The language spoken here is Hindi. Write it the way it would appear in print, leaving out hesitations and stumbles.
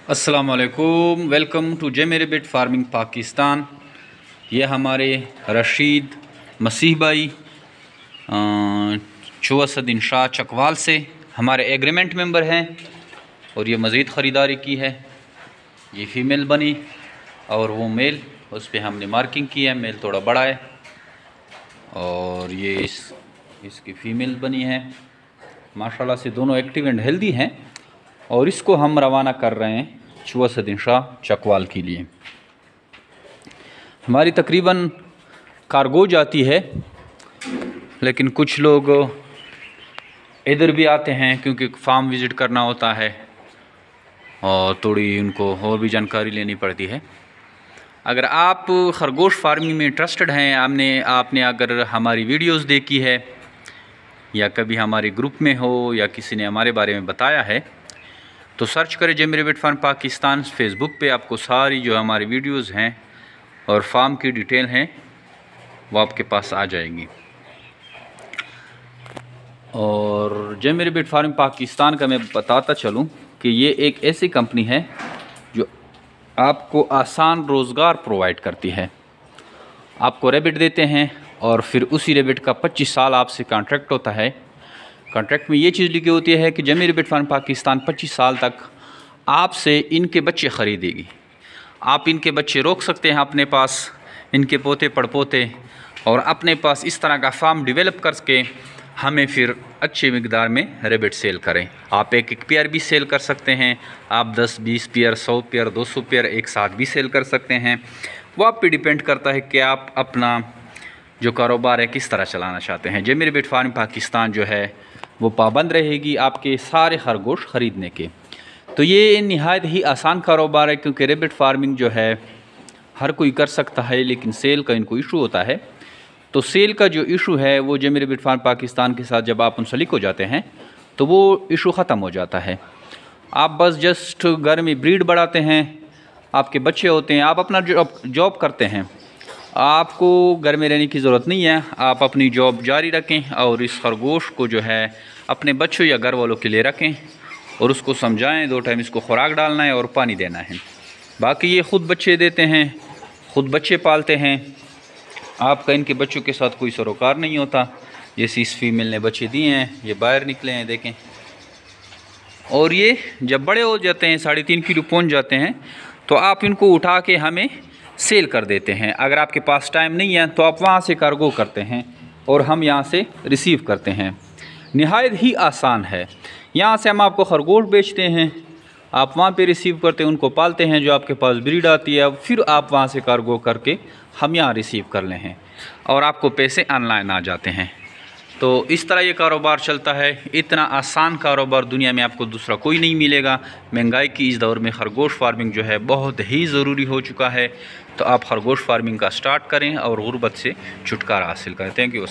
अस्सलाम वालेकुम, वेलकम टू जे मेरे बिट फार्मिंग पाकिस्तान। ये हमारे रशीद मसीह भाई चुअसद्दीन शाह चकवाल से हमारे एग्रीमेंट मेंबर हैं और ये मज़ीद ख़रीदारी की है। ये फ़ीमेल बनी और वो मेल, उस पर हमने मार्किंग की है। मेल थोड़ा बड़ा है और ये इसकी फ़ीमेल बनी है। माशाल्लाह से दोनों एक्टिव एंड हेल्दी हैं और इसको हम रवाना कर रहे हैं चुअसद्दीन शाह चकवाल के लिए। हमारी तकरीबन कार्गो जाती है, लेकिन कुछ लोग इधर भी आते हैं क्योंकि फार्म विज़िट करना होता है और थोड़ी उनको और भी जानकारी लेनी पड़ती है। अगर आप खरगोश फार्मिंग में इंटरेस्टेड हैं, आपने अगर हमारी वीडियोस देखी है या कभी हमारे ग्रुप में हो या किसी ने हमारे बारे में बताया है, तो सर्च करें जे मेरे बिट फार्म पाकिस्तान। फेसबुक पे आपको सारी जो हमारी वीडियोस हैं और फार्म की डिटेल हैं वो आपके पास आ जाएंगी। और जे मेरे बिट फार्म पाकिस्तान का मैं बताता चलूँ कि ये एक ऐसी कंपनी है जो आपको आसान रोज़गार प्रोवाइड करती है। आपको रेबिट देते हैं और फिर उसी रेबिट का 25 साल आपसे कॉन्ट्रैक्ट होता है। कॉन्ट्रैक्ट में ये चीज़ लिखी होती है कि जे मेरे बिट फार्म पाकिस्तान 25 साल तक आपसे इनके बच्चे ख़रीदेगी। आप इनके बच्चे रोक सकते हैं अपने पास, इनके पोते पड़पोते, और अपने पास इस तरह का फार्म डेवलप करके हमें फिर अच्छे मिकदार में रेबिट सेल करें। आप एक एक पेयर भी सेल कर सकते हैं, आप 10-20 पेयर, 100 पेयर, 200 पेयर एक साथ भी सेल कर सकते हैं। वो आप पे डिपेंड करता है कि आप अपना जो कारोबार है किस तरह चलाना चाहते हैं। जे मेरे बिट फार्म पाकिस्तान जो है वो पाबंद रहेगी आपके सारे खरगोश ख़रीदने के। तो ये नहायत ही आसान कारोबार है क्योंकि रेबिट फार्मिंग जो है हर कोई कर सकता है, लेकिन सेल का इनको इशू होता है। तो सेल का जो इशू है वो जे मेरे बिट फार्म पाकिस्तान के साथ जब आप मुंसलिक हो जाते हैं तो वो इशू ख़त्म हो जाता है। आप बस जस्ट घर में ब्रीड बढ़ाते हैं, आपके बच्चे होते हैं, आप अपना जॉब करते हैं, आपको घर में रहने की ज़रूरत नहीं है। आप अपनी जॉब जारी रखें और इस खरगोश को जो है अपने बच्चों या घर वालों के लिए रखें और उसको समझाएं 2 टाइम इसको खुराक डालना है और पानी देना है। बाकी ये ख़ुद बच्चे देते हैं, ख़ुद बच्चे पालते हैं। आपका इनके बच्चों के साथ कोई सरोकार नहीं होता। जैसे इस फीमेल ने बच्चे दिए हैं, ये बाहर निकले हैं देखें, और ये जब बड़े हो जाते हैं 3.5 किलो पहुँच जाते हैं तो आप इनको उठा के हमें सेल कर देते हैं। अगर आपके पास टाइम नहीं है तो आप वहाँ से कार्गो करते हैं और हम यहाँ से रिसीव करते हैं। नहायत ही आसान है। यहाँ से हम आपको खरगोश बेचते हैं, आप वहाँ पे रिसीव करते हैं, उनको पालते हैं, जो आपके पास ब्रीड आती है, फिर आप वहाँ से कार्गो करके हम यहाँ रिसीव कर लें हैं और आपको पैसे ऑनलाइन आ जाते हैं। तो इस तरह ये कारोबार चलता है। इतना आसान कारोबार दुनिया में आपको दूसरा कोई नहीं मिलेगा। महंगाई की इस दौर में खरगोश फार्मिंग जो है बहुत ही ज़रूरी हो चुका है। तो आप खरगोश फार्मिंग का स्टार्ट करें और गुर्बत से छुटकारा हासिल करें। Thank you.